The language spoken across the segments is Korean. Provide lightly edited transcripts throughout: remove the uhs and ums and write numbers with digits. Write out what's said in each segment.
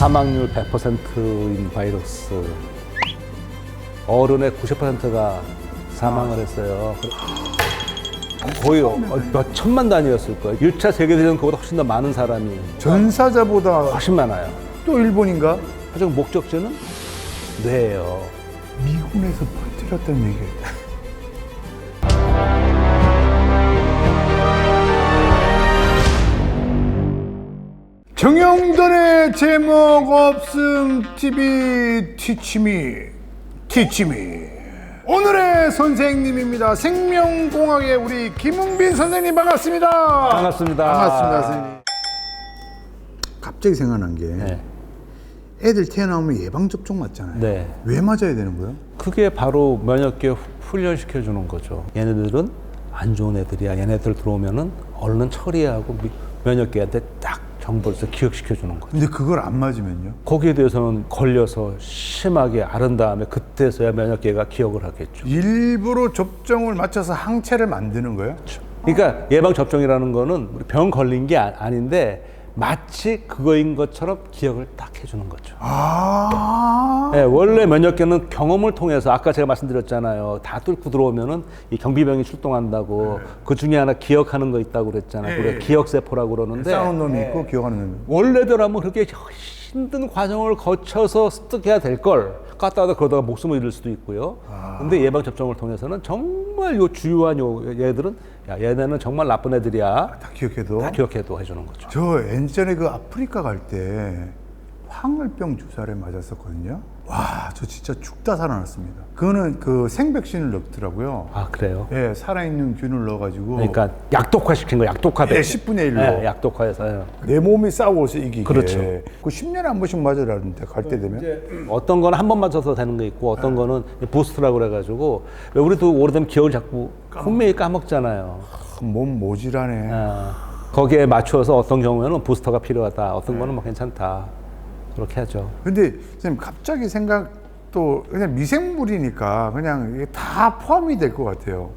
사망률 100%인 바이러스. 어른의 90%가 사망을 했어요. 거의 몇 천만 단위였을 거예요. 1차 세계대전 그보다 훨씬 더 많은 사람이 전사자보다 훨씬 많아요. 또 일본인가? 하지만 목적지는 뇌예요. 미군에서 퍼뜨렸다는 얘기예요. 정영돈의 제목 없음 TV 티치미 오늘의 선생님입니다. 생명공학의 우리 김웅빈 선생님 반갑습니다. 반갑습니다. 반갑습니다, 선생님. 갑자기 생각난 게 네. 애들 태어나면 예방접종 맞잖아요. 네. 왜 맞아야 되는 거예요? 그게 바로 면역계 훈련시켜 주는 거죠. 얘네들은 안 좋은 애들이야. 얘네들 들어오면은 얼른 처리하고 면역계한테 딱 정보를 기억시켜 주는 거죠. 근데 그걸 안 맞으면요? 거기에 대해서는 걸려서 심하게 앓은 다음에 그때서야 면역계가 기억을 하겠죠. 일부러 접종을 맞춰서 항체를 만드는 거예요? 그러니까 예방 접종이라는 거는 우리 병 걸린 게 아닌데 마치 그거인 것처럼 기억을 딱 해주는 거죠. 네, 원래 면역계는 경험을 통해서 아까 제가 말씀드렸잖아요. 다 뚫고 들어오면은 이 경비병이 출동한다고 그 중에 하나 기억하는 거 있다고 그랬잖아요. 그래 기억세포라고 그러는데 싸우는 놈이 있고 기억하는 놈이 있고. 원래대로라면 그렇게 힘든 과정을 거쳐서 습득해야 될 걸 갔다 와서 그러다가 목숨을 잃을 수도 있고요. 근데 예방 접종을 통해서는 정말 요 주요한 얘들은 야 얘네는 정말 나쁜 애들이야. 다 기억해도? 다 기억해도 해주는 거죠. 저 예전에 그 아프리카 갈 때 황열병 주사를 맞았었거든요. 와, 저 진짜 죽다 살아났습니다. 그거는 그 생백신을 넣더라고요. 아 그래요? 예, 살아있는 균을 넣어가지고. 그러니까 약독화시킨 거, 약독화. 예, 10분의 1로. 네, 약독화해서요. 내 몸이 싸워서 이기게. 그렇죠. 그 10년에 한 번씩 맞으라는데 갈 때 되면. 어떤 거는 한 번 맞아서 되는 거 있고 어떤 거는 부스트라고 그래가지고 왜 우리도 오래되면 기억을 자꾸 분명히 까먹잖아요. 몸 모질하네. 거기에 맞춰서 어떤 경우에는 부스터가 필요하다. 어떤 거는 뭐 괜찮다. 그렇게 하죠. 근데 선생님 갑자기 생각도 그냥 미생물이니까 그냥 이게 다 포함이 될 것 같아요.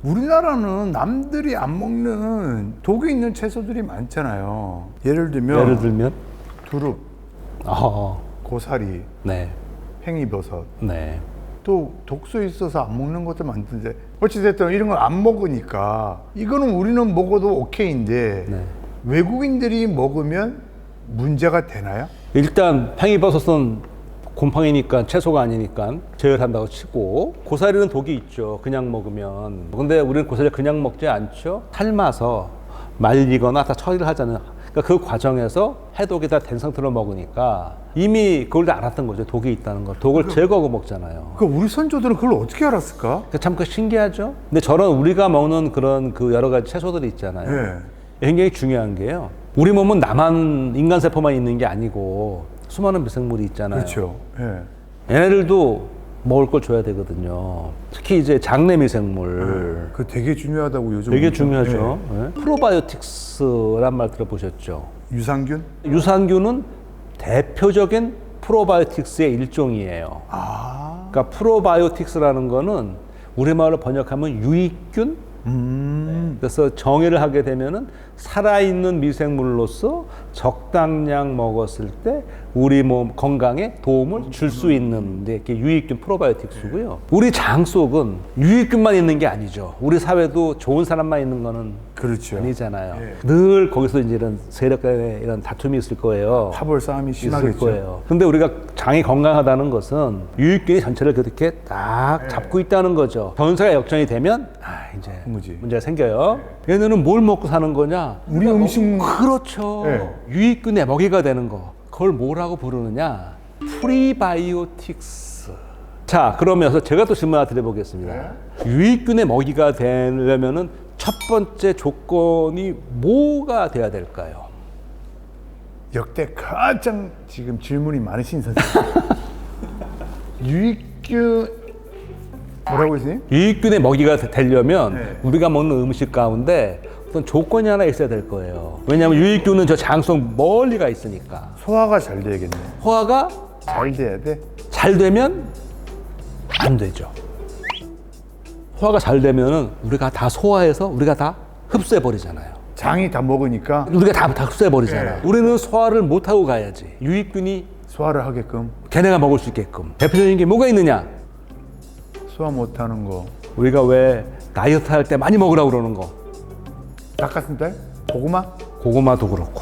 우리나라는 남들이 안 먹는 독이 있는 채소들이 많잖아요. 예를 들면 두릅, 고사리, 네, 팽이버섯. 네. 또 독소 있어서 안 먹는 것도 많던데 어찌됐든 이런 걸 안 먹으니까 이거는 우리는 먹어도 오케이인데 네. 외국인들이 먹으면 문제가 되나요? 일단 팽이버섯은 곰팡이니까 채소가 아니니까 제열한다고 치고 고사리는 독이 있죠. 그냥 먹으면. 근데 우리는 고사리를 그냥 먹지 않죠. 삶아서 말리거나 다 처리를 하잖아요. 그러니까 그 과정에서 해독이 다 된 상태로 먹으니까 이미 그걸 다 알았던 거죠. 독이 있다는 걸. 독을 제거하고 먹잖아요. 그 우리 선조들은 그걸 어떻게 알았을까? 참 신기하죠. 근데 저런 우리가 먹는 그런 그 여러 가지 채소들이 있잖아요. 네. 굉장히 중요한 게요. 우리 몸은 나만 인간 세포만 있는 게 아니고 수많은 미생물이 있잖아요. 그렇죠. 예. 얘네들도 먹을 걸 줘야 되거든요. 특히 이제 장내 미생물. 그 되게 중요하다고 요즘. 되게 중요하죠. 네. 프로바이오틱스란 말 들어보셨죠? 유산균? 유산균은 대표적인 프로바이오틱스의 일종이에요. 그러니까 프로바이오틱스라는 거는 우리말로 번역하면 유익균? 그래서 정의를 하게 되면은 살아있는 미생물로서 적당량 먹었을 때 우리 몸 건강에 도움을 줄 수 있는 이렇게 유익균 프로바이오틱스고요. 우리 장 속은 유익균만 있는 게 아니죠. 우리 사회도 좋은 사람만 있는 거는 그렇죠. 아니잖아요. 예. 늘 거기서 이제 이런 세력 간의 이런 다툼이 있을 거예요. 파벌 싸움이 있을 심하겠죠. 거예요. 근데 우리가 장이 건강하다는 것은 유익균이 전체를 그렇게 딱 잡고 있다는 거죠. 전세가 역전이 되면 이제 문제가 생겨요. 얘네는 뭘 먹고 사는 거냐? 우리 음식. 그렇죠. 네. 유익균의 먹이가 되는 거. 그걸 뭐라고 부르느냐? 프리바이오틱스. 자, 그러면서 제가 또 질문 하나 드려보겠습니다. 유익균의 먹이가 되려면은 첫 번째 조건이 뭐가 돼야 될까요? 역대 가장 지금 질문이 많으신 선생님. 유익균 뭐라고 했어요? 유익균의 먹이가 되려면 우리가 먹는 음식 가운데 어떤 조건이 하나 있어야 될 거예요. 왜냐하면 유익균은 저 장속 멀리 가 있으니까. 소화가 잘 돼야겠네. 소화가 잘 돼야 돼. 잘 되면 안 되죠. 소화가 잘 되면은 우리가 다 소화해서 우리가 다 흡수해 버리잖아요. 장이 다 먹으니까 우리가 다 흡수해버리잖아. 우리는 소화를 못하고 가야지. 유익균이 소화를 하게끔. 걔네가 먹을 수 있게끔. 대표적인 게 뭐가 있느냐? 소화 못하는 거. 우리가 왜 다이어트 할 때 많이 먹으라고 그러는 거. 닭가슴살? 고구마? 고구마도 그렇고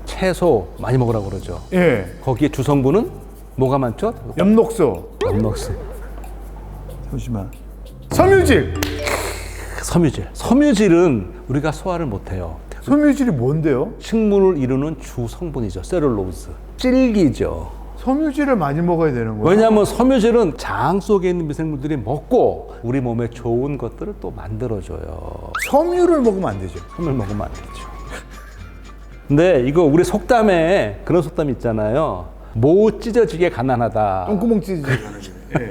채소 많이 먹으라고 그러죠. 예. 거기에 주성분은 뭐가 많죠? 엽록소. 엽록소. 잠시만. 섬유질. 섬유질은 우리가 소화를 못해요. 섬유질이 뭔데요? 식물을 이루는 주 성분이죠. 셀룰로즈. 질기죠. 섬유질을 많이 먹어야 되는 거야. 왜냐하면 섬유질은 장 속에 있는 미생물들이 먹고 우리 몸에 좋은 것들을 또 만들어줘요. 섬유를 먹으면 안 되죠. 섬을 먹으면 안 되죠. 근데 이거 우리 속담에 그런 속담 있잖아요. 못 찢어지게 가난하다. 똥구멍 찢어지게. 예.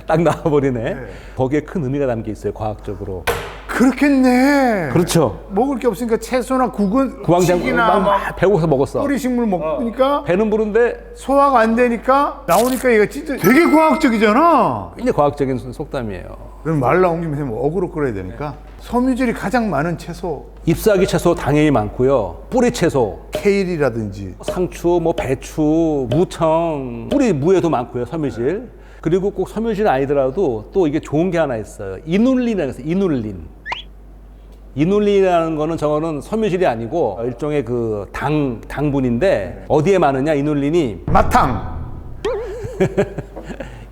딱 나와버리네. 거기에 큰 의미가 담겨 있어요. 과학적으로. 그렇겠네. 그렇죠. 먹을 게 없으니까 채소나 국은 구황장 찌개나 막 배고파서 먹었어. 뿌리 식물 먹으니까 배는 부른데 소화가 안 되니까 나오니까 얘가 찢어. 되게 과학적이잖아. 굉장히 과학적인 속담이에요. 그럼 말 나온 김에 뭐 어그로 끌어야 되니까 섬유질이 가장 많은 채소. 잎사귀 채소 당연히 많고요. 뿌리 채소, 케일이라든지 상추, 뭐 배추, 무청, 뿌리 무에도 많고요. 섬유질. 그리고 꼭 섬유질 아니더라도 또 이게 좋은 게 하나 있어요. 이눌린이라고 해서 이눌린. 이눌린이라는 거는 저거는 섬유질이 아니고 일종의 그 당분인데 어디에 많으냐 이눌린이 마탕,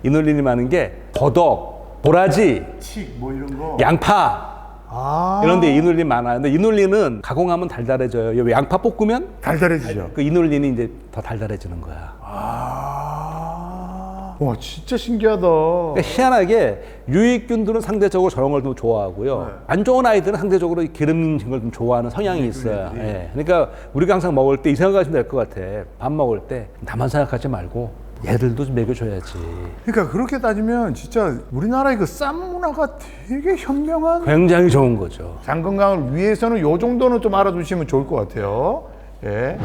이눌린이 많은 게 더덕, 도라지, 칡 뭐 이런 거. 양파 아, 이런 데 이눌린 많아요. 근데 이눌린은 가공하면 달달해져요. 왜 양파 볶으면 달달해지죠. 그 이눌린이 이제 더 달달해지는 거야. 와 진짜 신기하다. 그러니까 희한하게 유익균들은 상대적으로 저런 걸 좀 좋아하고요. 안 좋은 아이들은 상대적으로 기름진 걸 좀 좋아하는 성향이 있어요. 예. 그러니까 우리가 항상 먹을 때 이 생각하시면 될 것 같아. 밥 먹을 때 나만 생각하지 말고 얘들도 좀 먹여줘야지. 그러니까 그렇게 따지면 진짜 우리나라의 그 쌈 문화가 되게 현명한. 굉장히 좋은 거죠. 장 건강을 위해서는 요 정도는 좀 알아두시면 좋을 것 같아요. 예.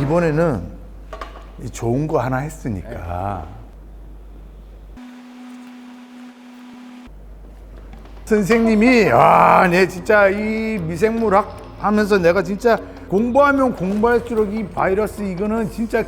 이번에는 이 좋은 거 하나 했으니까 선생님이 내 진짜 이 미생물학 하면서 내가 진짜 공부하면 공부할수록 이 바이러스 이거는 진짜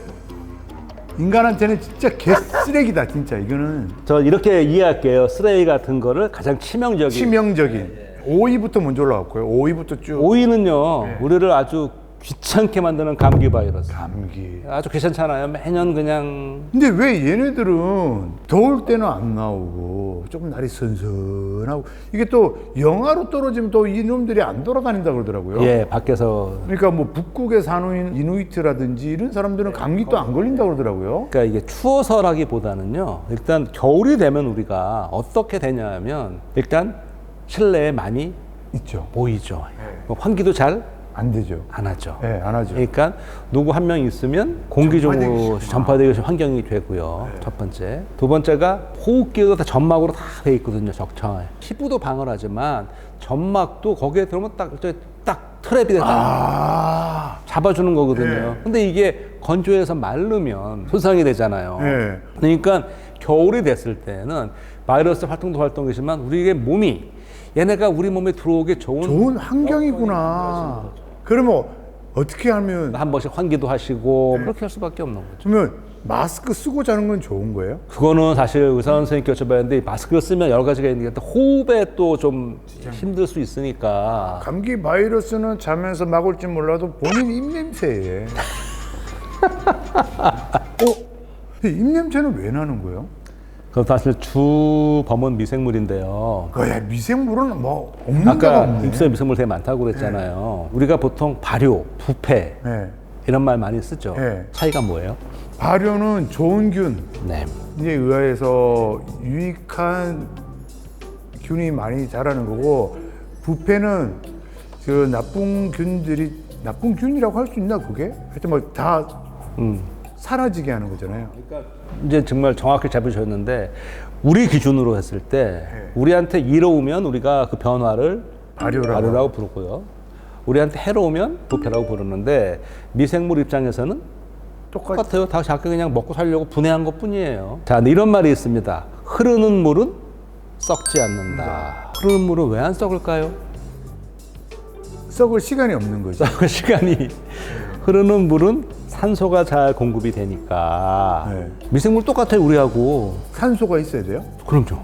인간한테는 진짜 개쓰레기다 진짜 이거는. 저 이렇게 이해할게요. 쓰레기 같은 거를 가장 치명적인. 오이부터 먼저 올라왔고요. 오이부터 쭉. 오이는요, 우리를 아주 귀찮게 만드는 감기 바이러스. 감기. 아주 귀찮잖아요. 매년 그냥. 근데 왜 얘네들은 더울 때는 안 나오고 조금 날이 선선하고 이게 또 영하로 떨어지면 또 이놈들이 안 돌아다닌다 그러더라고요. 예, 밖에서. 그러니까 뭐 북극에 사는 이누이트라든지 이런 사람들은 감기 또 안 걸린다 그러더라고요. 그러니까 이게 추워서라기보다는요, 일단 겨울이 되면 우리가 어떻게 되냐 하면 일단 실내에 많이 있죠. 보이죠. 환기도 잘 안 되죠. 안 하죠. 네, 안 하죠. 그러니까 누구 한 명 있으면 공기적으로 전파되기 전파되기 쉬운 환경이 되고요. 첫 번째. 두 번째가 호흡기도 다 점막으로 다 돼 있거든요. 적창에. 피부도 방어를 하지만 점막도 거기에 들어오면 딱 트랩이 돼서 잡아주는 거거든요. 근데 이게 건조해서 마르면 손상이 되잖아요. 네. 그러니까 겨울이 됐을 때는 바이러스 활동도 활동이지만 우리의 몸이 얘네가 우리 몸에 들어오게 좋은 환경이구나. 그러면 어떻게 하면 한 번씩 환기도 하시고 그렇게 할 수밖에 없는 거죠. 그러면 마스크 쓰고 자는 건 좋은 거예요? 그거는 사실 의사 선생님께 여쭤봐야 마스크를 쓰면 여러 가지가 있는 게 호흡에 또 좀 힘들 수 있으니까. 감기 바이러스는 자면서 막을지 몰라도 본인 입냄새에. 입냄새는 왜 나는 거예요? 그건 사실 주 범은 미생물인데요. 미생물은 뭐 없는 데가 아까 없네. 입술에 미생물 되게 많다고 그랬잖아요. 우리가 보통 발효, 부패 네. 이런 말 많이 쓰죠. 네. 차이가 뭐예요? 발효는 좋은 균, 네. 에 의해서 유익한 균이 많이 자라는 거고, 부패는 그 나쁜 균이라고 할 수 있나 그게? 하여튼 뭐 다 사라지게 하는 거잖아요. 이제 정말 정확히 잡으셨는데 우리 기준으로 했을 때 우리한테 이로우면 우리가 그 변화를 발효라고 부르고요. 우리한테 해로우면 부패라고 부르는데 미생물 입장에서는 똑같아요. 다 자기 그냥 먹고 살려고 분해한 것 뿐이에요. 자, 근데 이런 말이 있습니다. 흐르는 물은 썩지 않는다. 흐르는 물은 왜 안 썩을까요? 썩을 시간이 없는 거죠. 그 시간이 흐르는 물은 산소가 잘 공급이 되니까 네. 미생물 똑같아요 우리하고. 산소가 있어야 돼요? 그럼요.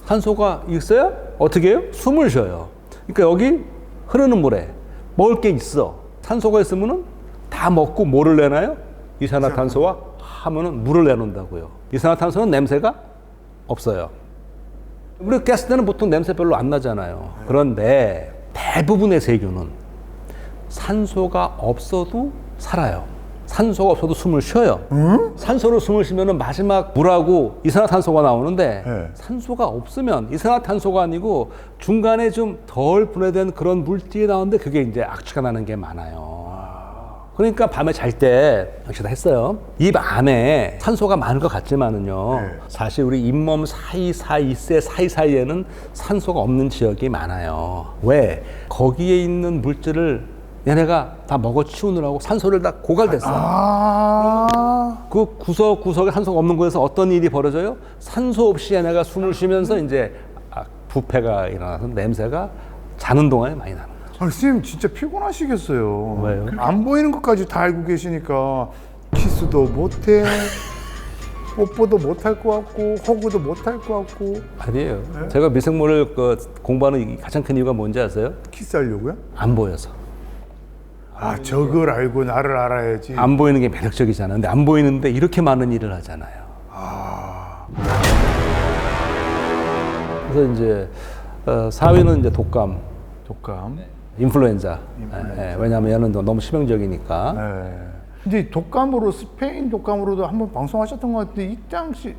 산소가 있어야 어떻게 해요? 숨을 쉬어요. 그러니까 여기 흐르는 물에 먹을 게 있어. 산소가 있으면은 다 먹고 뭐를 내나요? 이산화탄소와 하면은 물을 내놓는다고요. 이산화탄소는 냄새가 없어요. 우리 깼을 때는 보통 냄새 별로 안 나잖아요. 그런데 대부분의 세균은 산소가 없어도 살아요. 산소가 없어도 숨을 쉬어요. 산소로 숨을 쉬면은 마지막 물하고 이산화탄소가 나오는데 네. 산소가 없으면 이산화탄소가 아니고 중간에 좀 덜 분해된 그런 물질이 나오는데 그게 이제 악취가 나는 게 많아요. 그러니까 밤에 잘 때 역시 다 했어요. 입 안에 산소가 많은 것 같지만은요. 네. 사실 우리 잇몸 사이사이세 사이사이에는 산소가 없는 지역이 많아요. 왜? 거기에 있는 물질을 얘네가 다 먹어 치우느라고 산소를 다 고갈됐어. 그 구석구석에 산소가 없는 곳에서 어떤 일이 벌어져요? 산소 없이 얘네가 숨을 쉬면서 이제 부패가 일어나서 냄새가 자는 동안에 많이 나는 거예요. 선생님 진짜 피곤하시겠어요. 왜요? 안 보이는 것까지 다 알고 계시니까 키스도 못해, 뽀뽀도 못할 것 같고, 허그도 못할 것 같고. 아니에요. 제가 미생물을 공부하는 가장 큰 이유가 뭔지 아세요? 키스하려고요? 안 보여서. 아, 저걸 알고 나를 알아야지. 안 보이는 게 매력적이잖아요. 근데 안 보이는데 이렇게 많은 일을 하잖아요. 그래서 이제 4위는 이제 독감, 인플루엔자. 예, 왜냐하면 얘는 너무 치명적이니까. 네. 근데 이 독감으로 스페인 독감으로도 한번 방송하셨던 것 같은데 이 당시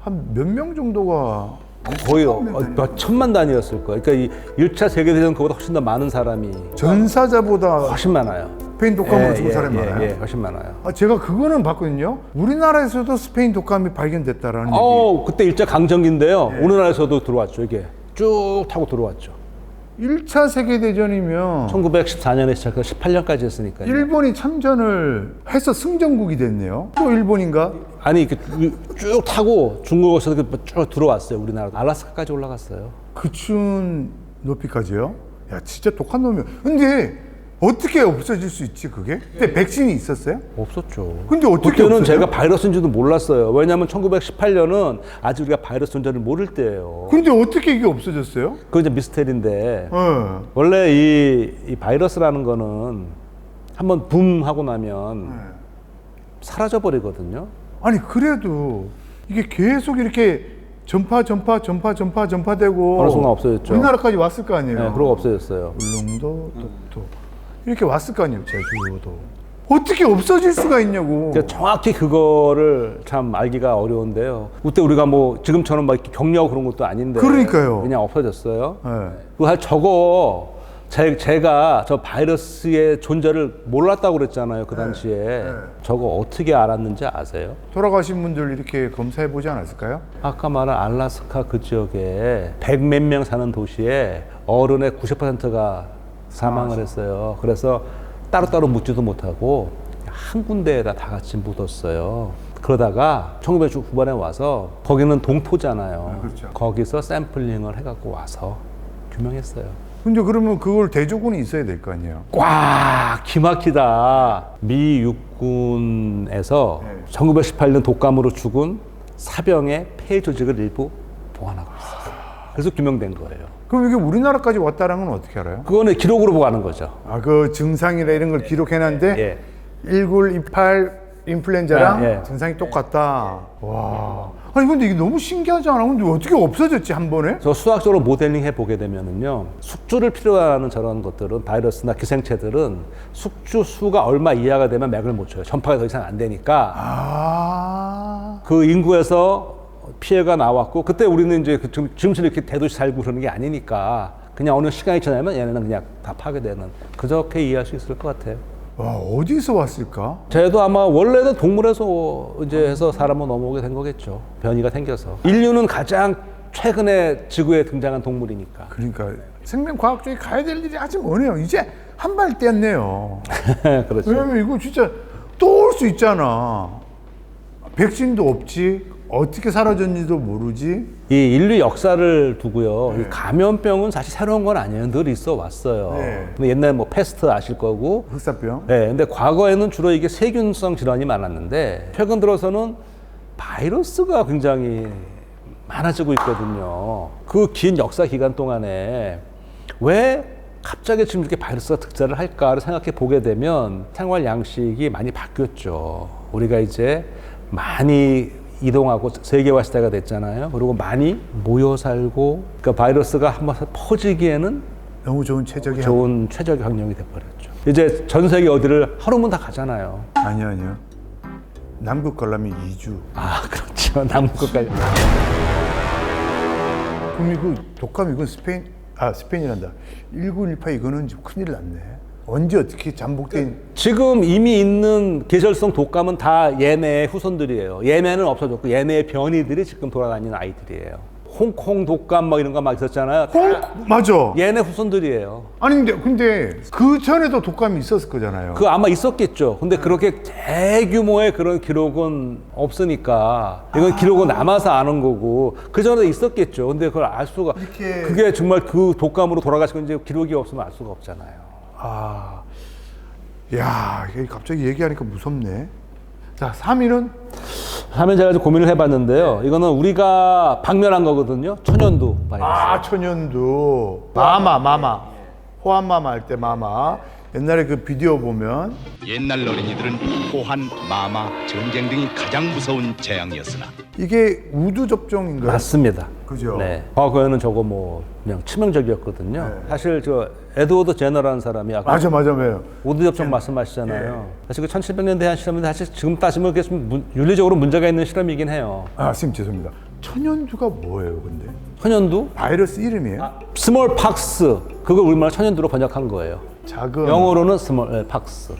한 몇 명 정도가 거의 몇 천만 단위였을 거예요. 그러니까 이 1차 세계대전 그보다 훨씬 더 많은 사람이 전사자보다 훨씬 많아요. 스페인 독감으로 죽은 사람이 많아요. 예, 훨씬 많아요. 아, 제가 그거는 봤거든요. 우리나라에서도 스페인 독감이 발견됐다라는 얘기. 그때 일제 강점기인데요. 우리나라에서도 들어왔죠. 이게 쭉 타고 들어왔죠. 1차 세계대전이면 1914년에 시작해서 18년까지 했으니까요. 일본이 참전을 해서 승전국이 됐네요. 또 일본인가? 아니 이렇게 쭉 타고 중국에서 쭉 들어왔어요. 우리나라 알라스카까지 올라갔어요. 그 추운 높이까지요? 야, 진짜 독한 놈이야. 근데 어떻게 없어질 수 있지 그게? 그때 백신이 있었어요? 없었죠. 근데 어떻게 그때는 없어져요? 제가 바이러스인지도 몰랐어요. 왜냐하면 1918년은 아직 우리가 바이러스 존재를 모를 때예요. 근데 어떻게 이게 없어졌어요? 그건 이제 미스테리인데 네. 원래 이 바이러스라는 거는 한번 붐 하고 나면 사라져 버리거든요. 아니 그래도 이게 계속 이렇게 전파되고 어느 순간 없어졌죠. 우리나라까지 왔을 거 아니에요. 네, 그러고 없어졌어요. 울릉도, 독도 이렇게 왔을 거 아니에요. 제주도 어떻게 없어질 수가 있냐고. 제가 정확히 그거를 참 알기가 어려운데요. 그때 우리가 뭐 지금처럼 막 이렇게 격려하고 그런 것도 아닌데 그러니까요. 그냥 없어졌어요. 네. 그 저거 제가 저 바이러스의 존재를 몰랐다고 그랬잖아요. 그 당시에. 저거 어떻게 알았는지 아세요? 돌아가신 분들 이렇게 검사해 보지 않았을까요? 아까 말한 알라스카 그 지역에 100몇 명 사는 도시에 어른의 90%가 사망을 했어요. 그래서 따로따로 묻지도 못하고 한 군데에다 다 같이 묻었어요. 그러다가 1900 후반에 와서 거기는 동토잖아요. 그렇죠. 거기서 샘플링을 해갖고 와서 규명했어요. 근데 그러면 그걸 대조군이 있어야 될 거 아니에요? 꽉 기막히다. 미 육군에서 1918년 독감으로 죽은 사병의 폐 조직을 일부 보관하고 있어요. 그래서 규명된 거예요. 그럼 이게 우리나라까지 왔다는 건 어떻게 알아요? 그거는 기록으로 보관하는 거죠. 아, 그 증상이나 이런 걸 기록해놨는데 예. 1928 인플루엔자랑 예. 증상이 똑같다. 와. 아니 근데 이게 너무 신기하지 않아? 근데 어떻게 없어졌지 한 번에? 저 수학적으로 모델링 해보게 되면은요, 숙주를 필요로 하는 저런 것들은, 바이러스나 기생체들은 숙주 수가 얼마 이하가 되면 맥을 못 쳐요. 전파가 더 이상 안 되니까. 아. 그 인구에서 피해가 나왔고, 그때 우리는 이제 지금처럼 이렇게 대도시 살고 그러는 게 아니니까, 그냥 어느 시간이 지나면 얘네는 그냥 다 파괴되는, 그렇게 이해할 수 있을 것 같아요. 와, 어디서 왔을까? 쟤도 아마 원래는 동물에서 이제 해서 사람으로 넘어오게 된 거겠죠. 변이가 생겨서. 인류는 가장 최근에 지구에 등장한 동물이니까. 그러니까 생명과학 쪽에 가야 될 일이 아직 머네요. 이제 한 발 뗐네요. 그렇죠. 왜냐면 이거 진짜 또 올 수 있잖아. 백신도 없지, 어떻게 사라졌는지도 모르지. 이 인류 역사를 두고요. 이 감염병은 사실 새로운 건 아니에요. 늘 있어 왔어요. 네. 근데 옛날에 뭐 패스트 아실 거고. 흑사병. 네, 근데 과거에는 주로 이게 세균성 질환이 많았는데 최근 들어서는 바이러스가 굉장히 많아지고 있거든요. 그 긴 역사 기간 동안에 왜 갑자기 지금 이렇게 바이러스가 득세를 할까를 생각해 보게 되면 생활 양식이 많이 바뀌었죠. 우리가 이제 많이 이동하고 세계화 시대가 됐잖아요. 그리고 많이 모여 살고, 그러니까 바이러스가 한번 퍼지기에는 너무 좋은 최적의 좋은 최적의 환경이 돼버렸죠. 이제 전 세계 어디를 하루면 다 가잖아요. 아니요. 남극 관람이 2주. 아, 그렇죠. 남극까지. 그럼 이거 독감 이건 스페인이란다. 1918 이거는 지금 큰일 났네. 언제 어떻게 잠복된? 지금 이미 있는 계절성 독감은 다 얘네의 후손들이에요. 얘네는 없어졌고 얘네의 변이들이 지금 돌아다니는 아이들이에요. 홍콩 독감 뭐 이런 거 막 있었잖아요. 맞아. 얘네 후손들이에요. 아니 근데 그 전에도 독감이 있었을 거잖아요. 그 아마 있었겠죠. 근데 그렇게 대규모의 그런 기록은 없으니까 이건 기록은 남아서 아는 거고 그 전에 있었겠죠. 근데 그걸 알 수가 이렇게- 그게 정말 그 독감으로 돌아가신 건지 기록이 없으면 알 수가 없잖아요. 야, 이게 갑자기 얘기하니까 무섭네. 자, 3위는 하면 제가 좀 고민을 해봤는데요. 이거는 우리가 박멸한 거거든요. 천연두 바이러스. 천연두. 마마. 호환마마 할 때 마마. 옛날에 그 비디오 보면 옛날 어린이들은 호환, 마마, 전쟁 등이 가장 무서운 재앙이었으나 이게 우두 접종인가요? 맞습니다. 그죠? 네. 과거에는 저거 뭐 그냥 치명적이었거든요. 네. 사실 저 에드워드 제너라는 사람이 아까 맞아. 왜요? 우두 접종 말씀하시잖아요. 사실 그 1700년대에 한 실험인데 사실 지금 따지면 그게 좀 윤리적으로 문제가 있는 실험이긴 해요. 선생님 죄송합니다. 천연두가 뭐예요, 근데? 천연두? 바이러스 이름이에요? 스몰 팍스. 그걸 우리말 천연두로 번역한 거예요. 작은 영어로는 스몰 팍스.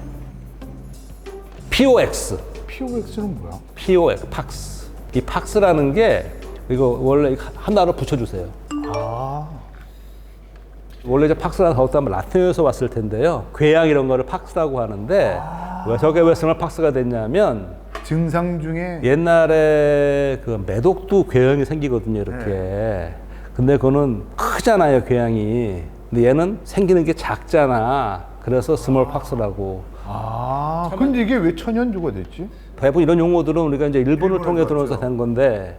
POX. POX는 뭐야? POX. 팍스. 이 팍스라는 게 이거 원래 하나로 붙여주세요. 원래 이제 팍스라는 것도 아마 라틴어에서 왔을 텐데요. 궤양 이런 거를 팍스라고 하는데 왜 저게 왜 스몰 팍스가 됐냐면 증상 중에 옛날에 그 매독두 궤양이 생기거든요, 이렇게. 근데 그거는 크잖아요, 궤양이. 근데 얘는 생기는 게 작잖아. 그래서 스몰 팍스라고. 근데 이게 왜 천연두가 됐지? 대부분 이런 용어들은 우리가 이제 일본을 통해 들어서 된 건데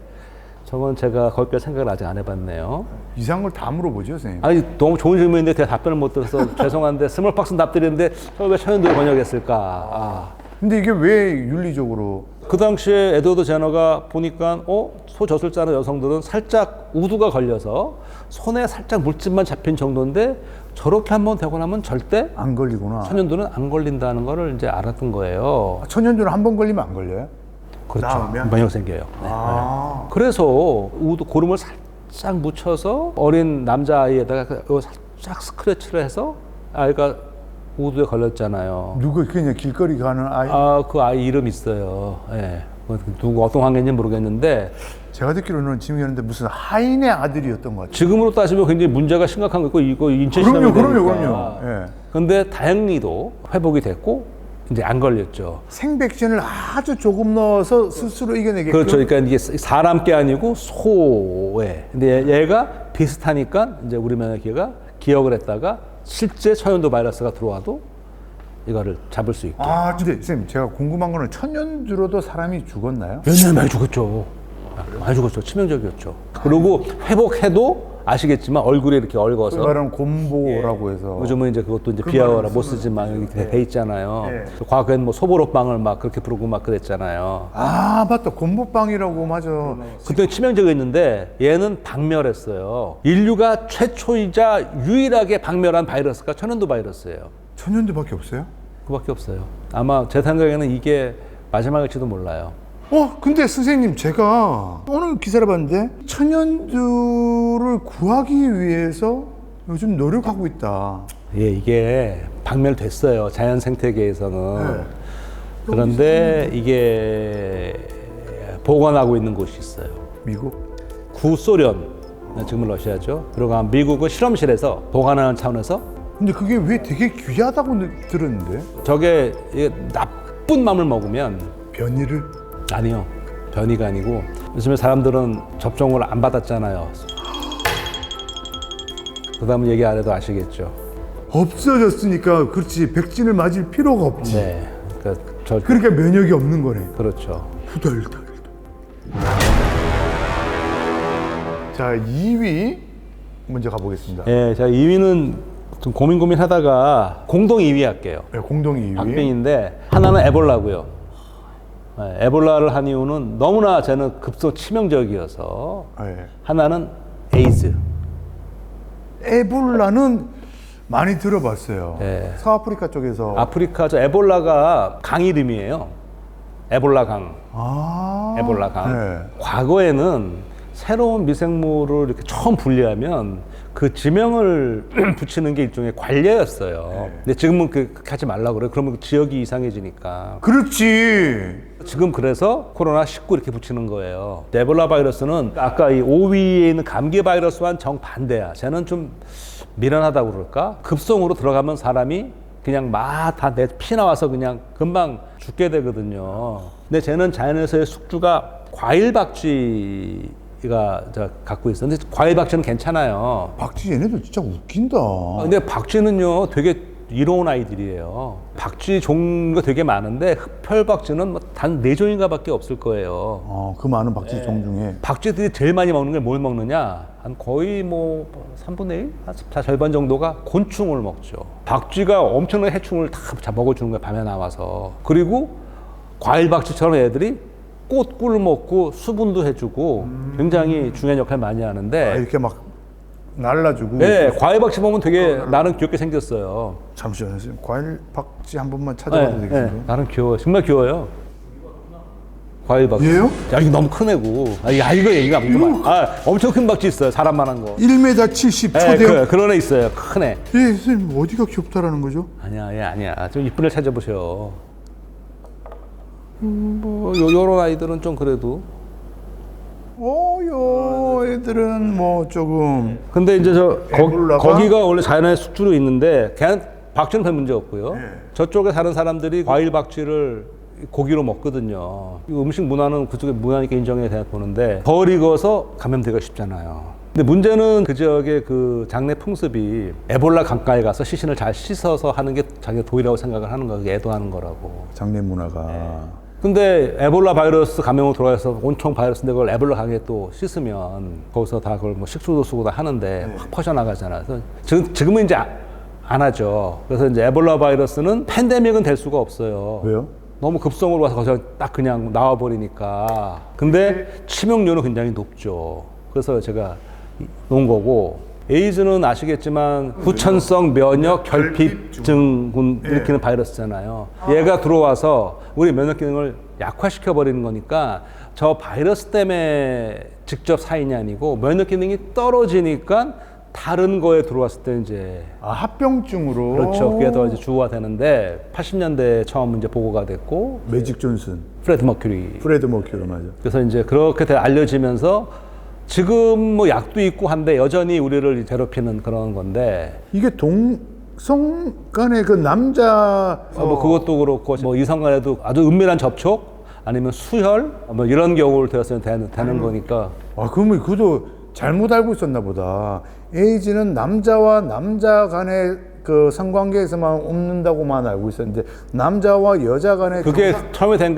저건 제가 거기까지 생각을 아직 안 해봤네요. 이상한 걸 다 물어보죠, 선생님. 아니 너무 좋은 질문인데 제가 답변을 못 들어서 죄송한데 스몰 팍스는 답드리는데 저걸 왜 천연두로 번역했을까? 근데 이게 왜 윤리적으로 그 당시에 에드워드 제너가 보니까 소 젖을 짜는 여성들은 살짝 우두가 걸려서 손에 살짝 물집만 잡힌 정도인데 저렇게 한번 되고 나면 절대 안 걸리구나. 천연두는 안 걸린다는 거를 이제 알았던 거예요. 천연두는 한 번 걸리면 안 걸려요? 그렇죠. 나오면? 면역 생겨요. 네. 그래서 우두 고름을 살짝 묻혀서 어린 남자아이에다가 살짝 스크래치를 해서 아이가 우두에 걸렸잖아요. 누구 그냥 길거리 가는 아이? 그 아이 이름 있어요. 예. 누구 어떤 관계인지 모르겠는데 제가 듣기로는 지명이었는데 무슨 하인의 아들이었던 것 같아요. 지금으로 따지면 굉장히 문제가 심각한 거고 이거 인체 실험이 그럼요. 예. 근데 다행히도 회복이 됐고 이제 안 걸렸죠. 생백신을 아주 조금 넣어서 스스로 이겨내게끔. 그렇죠. 그러니까 이게 사람 게 아니고 소에. 근데 얘가 비슷하니까 이제 우리 면역계가 기억을 했다가 실제 천연두 바이러스가 들어와도 이거를 잡을 수 있게. 근데 선생님 제가 궁금한 거는 천연두로도 사람이 죽었나요? 옛날에 많이 죽었죠. 많이 죽었죠. 치명적이었죠. 그리고 회복해도 아시겠지만 얼굴이 이렇게 얽어서. 그 말은 곰보라고 해서. 요즘은 이제 그것도 이제 그 비하어라 말은 못 쓰지만 이렇게 돼 있잖아요. 네. 과거엔 뭐 소보로빵을 막 그렇게 부르고 막 그랬잖아요. 맞다. 곰보빵이라고 맞아. 그때 치명적이었는데 얘는 박멸했어요. 인류가 최초이자 유일하게 박멸한 바이러스가 천연두 바이러스예요. 천연두밖에 없어요? 그밖에 없어요. 아마 제 생각에는 이게 마지막일지도 몰라요. 근데 선생님 제가 오늘 기사를 봤는데 천연두를 구하기 위해서 요즘 노력하고 있다. 예, 이게 박멸됐어요. 자연 생태계에서는. 그런데 이게 보관하고 있는 곳이 있어요. 미국? 구소련, 지금은 러시아죠. 그리고 미국은 실험실에서 보관하는 차원에서 근데 그게 왜 되게 귀하다고 들었는데? 저게 나쁜 맘을 먹으면 변이를? 아니요. 변이가 아니고 요즘에 사람들은 접종을 안 받았잖아요. 그 다음은 얘기 안 해도 아시겠죠. 없어졌으니까 그렇지 백신을 맞을 필요가 없지. 네. 그러니까 면역이 없는 거네. 그렇죠. 후덜덜. 자, 2위 먼저 가보겠습니다. 예, 제가 2위는 좀 고민하다가 공동 2위 할게요. 네, 공동 2위. 박빙인데 하나는 에볼라고요. 예, 에볼라를 한 이유는 너무나 저는 급속 치명적이어서 네. 하나는 에이즈. 에볼라는 많이 들어봤어요. 네. 서아프리카 쪽에서. 아프리카 저 에볼라가 강 이름이에요. 에볼라 강. 아. 에볼라 강. 네. 과거에는 새로운 미생물을 이렇게 처음 분리하면 그 지명을 붙이는 게 일종의 관례였어요. 근데 지금은 그렇게 하지 말라고 그래요. 그러면 그 지역이 이상해지니까. 그렇지. 지금 그래서 코로나19 이렇게 붙이는 거예요. 에볼라 바이러스는 아까 이 5위에 있는 감기 바이러스와는 정반대야. 쟤는 좀 미련하다고 그럴까? 급성으로 들어가면 사람이 그냥 막 다 내 피 나와서 그냥 금방 죽게 되거든요. 근데 쟤는 자연에서의 숙주가 과일 박쥐가 갖고 있어. 근데 과일 박쥐는 괜찮아요. 박쥐 얘네들 진짜 웃긴다. 근데 박쥐는요 되게 이로운 아이들이에요. 박쥐 종류가 되게 많은데 흡혈박쥐는 뭐 단 4종인가 밖에 없을 거예요. 그 많은 박쥐 종 중에. 박쥐들이 제일 많이 먹는 게 뭘 먹느냐? 한 거의 뭐 3분의 1? 다 절반 정도가 곤충을 먹죠. 박쥐가 엄청난 해충을 다 먹어주는 거예요, 밤에 나와서. 그리고 과일 박쥐처럼 애들이 꽃꿀 먹고 수분도 해주고 굉장히 중요한 역할을 많이 하는데 이렇게 막 날라주고. 네, 과일 박쥐 보면 되게 나름 귀엽게 생겼어요. 잠시만요, 선생님. 과일 박쥐 한 번만 찾아봐도 되겠어요? 나름 귀여워요. 정말 귀여워요. 과일 박쥐. 얘요? 야, 이거 너무 큰 애고. 이거 엄청 큰 박쥐 있어요. 사람만한 거. 1m 70 네, 초대형. 그런 애 있어요. 큰 애. 예, 선생님 어디가 귀엽다라는 거죠? 아니야, 얘 아니야. 좀 이쁜 애 찾아보세요. 요런 아이들은 좀 그래도. 요 애들은 뭐 조금. 근데 이제 에볼라가? 거기가 원래 자연의 숙주로 있는데, 그냥 박쥐는 별 문제 없고요. 네. 저쪽에 사는 사람들이 과일 박쥐를 고기로 먹거든요. 이 음식 문화는 그쪽에 문화니까 인정해야 되나 보는데, 덜 익어서 감염되기가 쉽잖아요. 근데 문제는 그 지역의 그 장례 풍습이 에볼라 강가에 가서 시신을 잘 씻어서 하는 게 자기가 도리라고 생각을 하는 거예요. 애도하는 거라고. 장례 문화가. 근데 에볼라 바이러스 감염으로 돌아가서 온통 바이러스인데 그걸 에볼라 강에 또 씻으면 거기서 다 그걸 뭐 식수도 쓰고 다 하는데 확 퍼져나가잖아요. 그래서 지금은 이제 안 하죠. 그래서 이제 에볼라 바이러스는 팬데믹은 될 수가 없어요. 왜요? 너무 급성으로 와서 거기서 딱 그냥 나와버리니까. 근데 치명률은 굉장히 높죠. 그래서 제가 놓은 거고, 에이즈는 아시겠지만 후천성 면역 결핍증 일으키는 바이러스잖아요. 얘가 들어와서 우리 면역 기능을 약화시켜 버리는 거니까 저 바이러스 때문에 직접 사인이 아니고 면역 기능이 떨어지니까 다른 거에 들어왔을 때 이제 합병증으로. 그렇죠. 그게 더 이제 주어가 되는데 80년대에 처음 이제 보고가 됐고 매직 존슨, 프레드 머큐리. 프레드 머큐리 맞아. 그래서 이제 그렇게 알려지면서 지금 뭐 약도 있고 한데 여전히 우리를 괴롭히는 그런 건데 이게 동성 간의 그 남자 뭐 그것도 그렇고 뭐 이성 간에도 아주 은밀한 접촉 아니면 수혈 뭐 이런 경우를 되었으면 되는 거니까. 그러면 그도 잘못 알고 있었나 보다. 에이즈는 남자와 남자 간의 그 성관계에서만 없는다고만 알고 있었는데 남자와 여자 간의 그게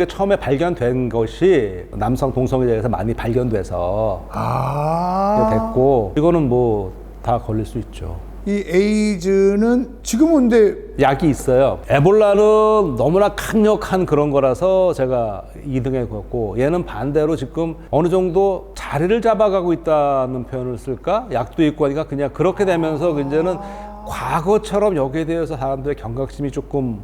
처음에 발견된 것이 남성 동성에 대해서 많이 발견돼서 됐고 이거는 뭐 다 걸릴 수 있죠. 이 에이즈는 지금은 근데 약이 있어요. 에볼라는 너무나 강력한 그런 거라서 제가 2등에 걷고 얘는 반대로 지금 어느 정도 자리를 잡아가고 있다는 표현을 쓸까? 약도 있고 하니까 그냥 그렇게 되면서 이제는 과거처럼 여기에 대해서 사람들의 경각심이 조금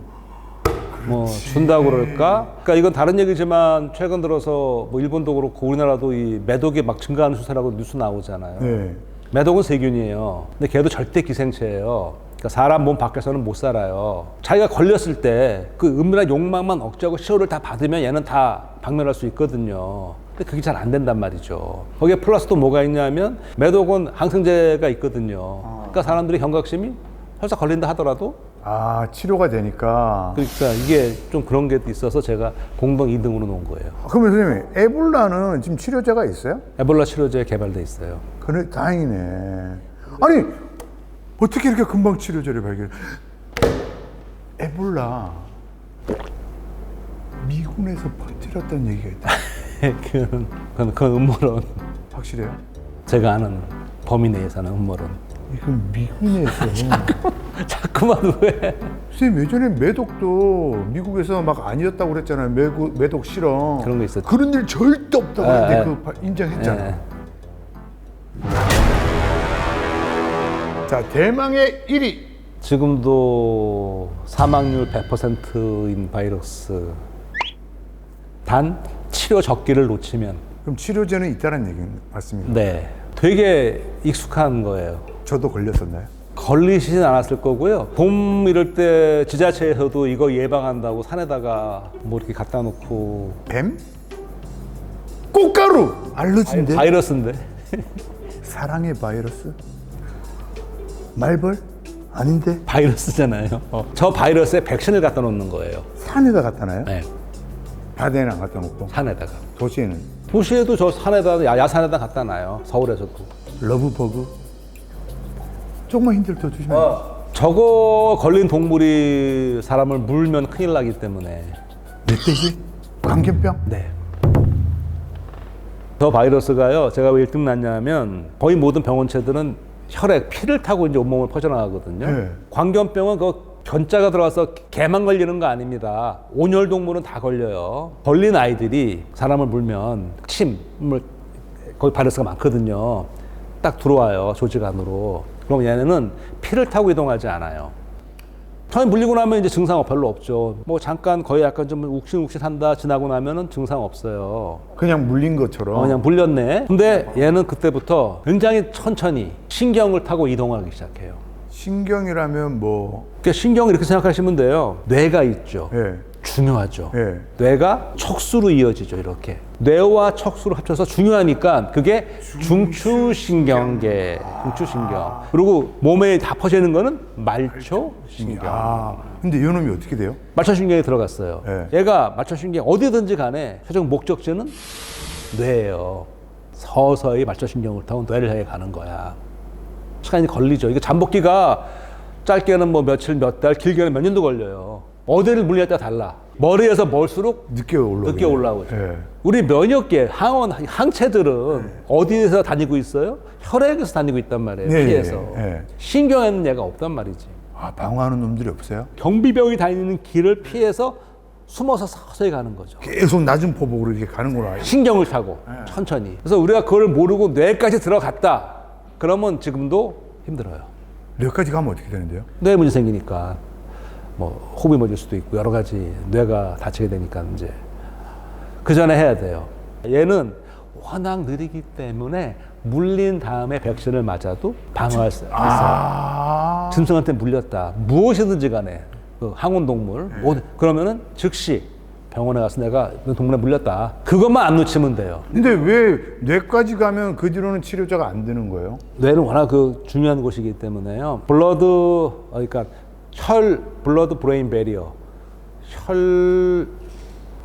뭐 준다고 그럴까? 그러니까 이건 다른 얘기지만 최근 들어서 뭐 일본도 그렇고 우리나라도 이 매독이 막 증가하는 추세라고 뉴스 나오잖아요. 네. 매독은 세균이에요. 근데 걔도 절대 기생체예요. 그러니까 사람 몸 밖에서는 못 살아요. 자기가 걸렸을 때 그 은밀한 욕망만 억제하고 치료를 다 받으면 얘는 다 박멸할 수 있거든요. 근데 그게 잘 안 된단 말이죠. 거기에 플러스 또 뭐가 있냐면 매독은 항생제가 있거든요. 그러니까 사람들이 경각심이 설사 걸린다 하더라도 아, 치료가 되니까. 그러니까 이게 좀 그런 게 있어서 제가 공동 2등으로 놓은 거예요. 그러면 선생님, 에볼라는 지금 치료제가 있어요? 에볼라 치료제 개발돼 있어요. 그래, 다행이네. 아니, 어떻게 이렇게 금방 치료제를 발견? 에볼라 미군에서 퍼뜨렸다는 얘기가 있다. 그건 음모론. 확실해요? 제가 아는 범위 내에서는 음모론. 이건 미군에서. 자꾸만 왜? 선생님 예전에 매독도 미국에서 막 아니었다고 그랬잖아요. 매독 실험. 그런 거 있었죠. 그런 일 절대 없다고 예, 그때 예. 그 인정했잖아요. 예. 자, 대망의 1위. 지금도 사망률 100%인 바이러스. 단 치료 적기를 놓치면. 그럼 치료제는 있다는 얘기는 맞습니까? 네. 되게 익숙한 거예요. 저도 걸렸었나요? 걸리시진 않았을 거고요. 봄 이럴 때 지자체에서도 이거 예방한다고 산에다가 뭐 이렇게 갖다 놓고. 뱀? 꽃가루! 알러지인데? 바이러스인데. 사랑의 바이러스? 말벌? 아닌데? 바이러스잖아요. 저 바이러스에 백신을 갖다 놓는 거예요. 산에다 갖다 놔요? 네. 바다에는 안 갖다 놓고 산에다가. 도시에는 도시에도 저 산에다 야산에다 갖다 놔요. 서울에서도. 러브버그? 조금만 힌트를 더 주시면 저거 걸린 동물이 사람을 물면 큰일 나기 때문에. 멧돼지? 광견병? 네. 저 바이러스가요, 제가 왜 1등 났냐면 거의 모든 병원체들은 혈액, 피를 타고 이제 온몸을 퍼져나가거든요. 네. 광견병은 그 견자가 들어와서 개만 걸리는 거 아닙니다. 온열 동물은 다 걸려요. 걸린 아이들이 사람을 물면 침을, 거기 바이러스가 많거든요. 딱 들어와요, 조직 안으로. 그럼 얘네는 피를 타고 이동하지 않아요. 처음에 물리고 나면 이제 증상 별로 없죠. 뭐 잠깐 거의 약간 좀 욱신욱신한다 지나고 나면은 증상 없어요. 그냥 물린 것처럼. 그냥 물렸네. 근데 얘는 그때부터 굉장히 천천히 신경을 타고 이동하기 시작해요. 신경이라면 뭐 그러니까 신경을 이렇게 생각하시면 돼요. 뇌가 있죠. 예. 중요하죠. 예. 뇌가 척수로 이어지죠. 이렇게 뇌와 척수를 합쳐서 중요하니까 그게 중추신경계, 중추신경. 그리고 몸에 다 퍼지는 거는 말초신경. 아, 근데 이놈이 어떻게 돼요? 말초신경이 들어갔어요. 네. 얘가 말초신경 어디든지 간에 최종 목적지는 뇌예요. 서서히 말초신경을 타고 뇌를 향해 가는 거야. 시간이 걸리죠. 이거 잠복기가 짧게는 뭐 며칠, 몇 달, 길게는 몇 년도 걸려요. 어디를 물리냐에 따라 달라. 머리에서 멀수록 늦게 올라오죠. 예. 예. 우리 면역계, 항체들은 어디에서 다니고 있어요? 혈액에서 다니고 있단 말이에요. 네, 피에서. 예. 신경에는 얘가 없단 말이지. 아, 방어하는 놈들이 없어요? 경비병이 다니는 길을 피해서 숨어서 서서히 가는 거죠. 계속 낮은 포복으로 이렇게 가는구나. 신경을 타고 천천히. 그래서 우리가 그걸 모르고 뇌까지 들어갔다. 그러면 지금도 힘들어요. 뇌까지 가면 어떻게 되는데요? 뇌 문제 생기니까 뭐 호흡이 멎을 수도 있고 여러 가지 뇌가 다치게 되니까 이제 그 전에 해야 돼요. 얘는 워낙 느리기 때문에 물린 다음에 백신을 맞아도 방어할 수 있어요. 아, 짐승한테 물렸다. 무엇이든지 간에 그 항온동물 그러면은 즉시 병원에 가서 내가 동물에 물렸다. 그것만 안 놓치면 돼요. 근데 왜 뇌까지 가면 그 뒤로는 치료자가 안 되는 거예요? 뇌는 워낙 그 중요한 곳이기 때문에요. 그러니까 블러드 브레인 베리어.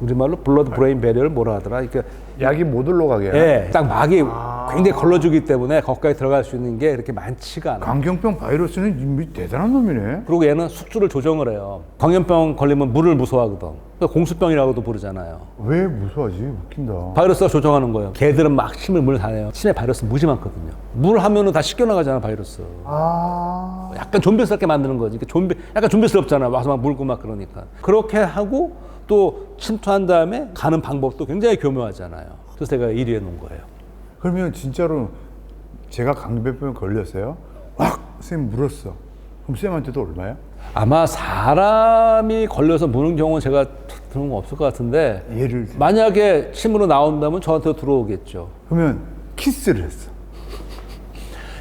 우리말로 블러드 브레인 베리어를 뭐라 하더라? 그러니까 약이 못 올라가게. 예, 딱 막이 굉장히 걸러주기 때문에 거기까지 들어갈 수 있는 게 그렇게 많지가 않아요. 광견병 바이러스는 대단한 놈이네. 그리고 얘는 숙주를 조정을 해요. 광견병 걸리면 물을 무서워하거든. 그러니까 공수병이라고도 부르잖아요. 왜 무서워하지? 웃긴다. 바이러스가 조정하는 거예요. 걔들은 막 침을 물에 다녀요. 침에 바이러스 무지 많거든요. 물 하면은 다 씻겨나가잖아, 바이러스. 아, 약간 좀비스럽게 만드는 거지. 약간 좀비스럽잖아. 와서 막 물고 막 그러니까. 그렇게 하고 또 침투한 다음에 가는 방법도 굉장히 교묘하잖아요. 그래서 제가 1위에 놓은 거예요. 그러면 진짜로 제가 광견병 걸렸어요. 막 쌤 물었어. 그럼 쌤한테도 얼마야? 아마 사람이 걸려서 무는 경우는 제가 들은 건 없을 것 같은데 예를 들어. 만약에 침으로 나온다면 저한테 들어오겠죠. 그러면 키스를 했어.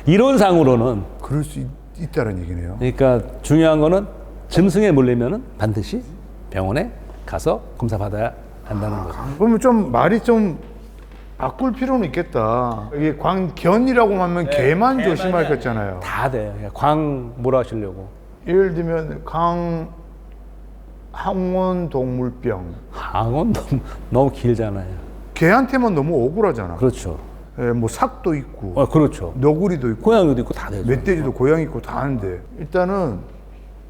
이론상으로는. 그럴 수 있다는 얘기네요. 그러니까 중요한 거는 짐승에 물리면은 반드시 병원에 가서 검사 받아야 한다는 거죠. 그러면 좀 말이 좀 바꿀 필요는 있겠다. 이게 광견이라고 하면 개만 조심할 거잖아요. 다 돼. 광 뭐라 하시려고. 예를 들면 항원동물병. 항원 너무 길잖아요. 개한테만 너무 억울하잖아. 그렇죠. 예, 뭐 삭도 있고, 그렇죠. 너구리도 있고, 고양이도 있고 다 되죠. 멧돼지도 고양이 있고 다 하는데 일단은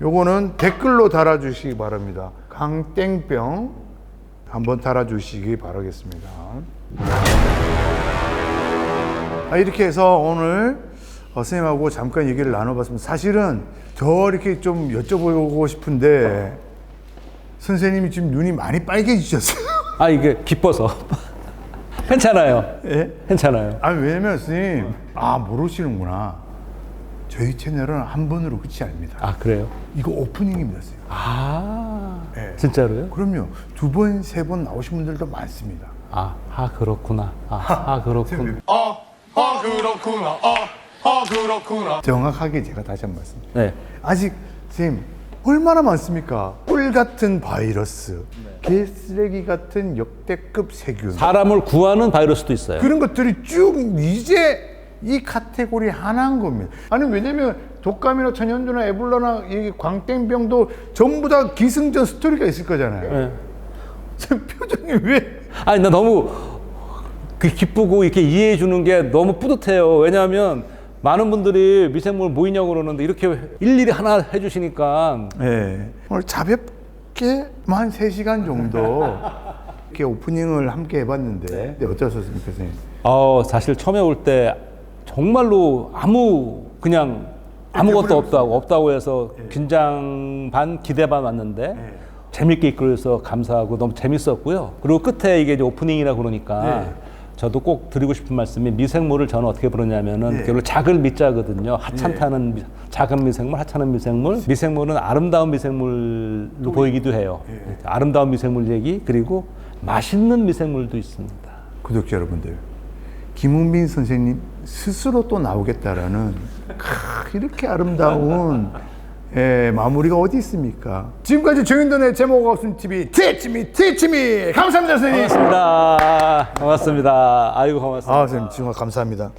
요거는 댓글로 달아주시기 바랍니다. 강땡병 한번 달아주시기 바라겠습니다. 이렇게 해서 오늘 선생님하고 잠깐 얘기를 나눠봤습니다. 사실은 더 이렇게 좀 여쭤보고 싶은데 선생님이 지금 눈이 많이 빨개지셨어요. 이게 기뻐서. 괜찮아요. 예? 괜찮아요. 왜냐면 선생님 모르시는구나. 저희 채널은 한 번으로 끝이 아닙니다. 그래요? 이거 오프닝입니다, 선생님. 네. 진짜로요? 그럼요. 2번, 3번 나오신 분들도 많습니다. 그렇구나. 그렇구나. 그렇구나. 정확하게 제가 다시 한 번 말씀. 네. 아직 선생님 얼마나 많습니까? 꿀 같은 바이러스, 개쓰레기 같은 역대급 세균. 사람을 구하는 바이러스도 있어요. 그런 것들이 쭉 이제 이 카테고리 하나인 겁니다. 왜냐면 독감이나 천연두나 에볼라나 이 광땡병도 전부 다 기승전 스토리가 있을 거잖아요. 네. 지금 표정이 왜? 나 너무 기쁘고 이렇게 이해해 주는 게 너무 뿌듯해요. 왜냐하면 많은 분들이 미생물 뭐 있냐고 그러는데 이렇게 일일이 하나 해주시니까. 네. 오늘 가볍게만 3시간 정도 이렇게 오프닝을 함께 해봤는데 어떠셨습니까, 선생님? 사실 처음에 올 때 정말로 그냥 아무것도 없다고 해서 긴장 반 기대 반 왔는데 재밌게 이끌어서 감사하고 너무 재밌었고요. 그리고 끝에 이게 이제 오프닝이라 그러니까 저도 꼭 드리고 싶은 말씀이 미생물을 저는 어떻게 부르냐면은 결국 작은 미자거든요. 하찮다는 작은 미생물, 하찮은 미생물. 미생물은 아름다운 미생물로 보이기도 해요. 아름다운 미생물 얘기 그리고 맛있는 미생물도 있습니다. 구독자 여러분들, 김웅빈 선생님 스스로 또 나오겠다라는 이렇게 아름다운 마무리가 어디 있습니까? 지금까지 정인돈의 제목 없음 TV 티치미 감사합니다, 선생님. 고맙습니다. 아이고 고맙습니다. 선생님 정말 감사합니다.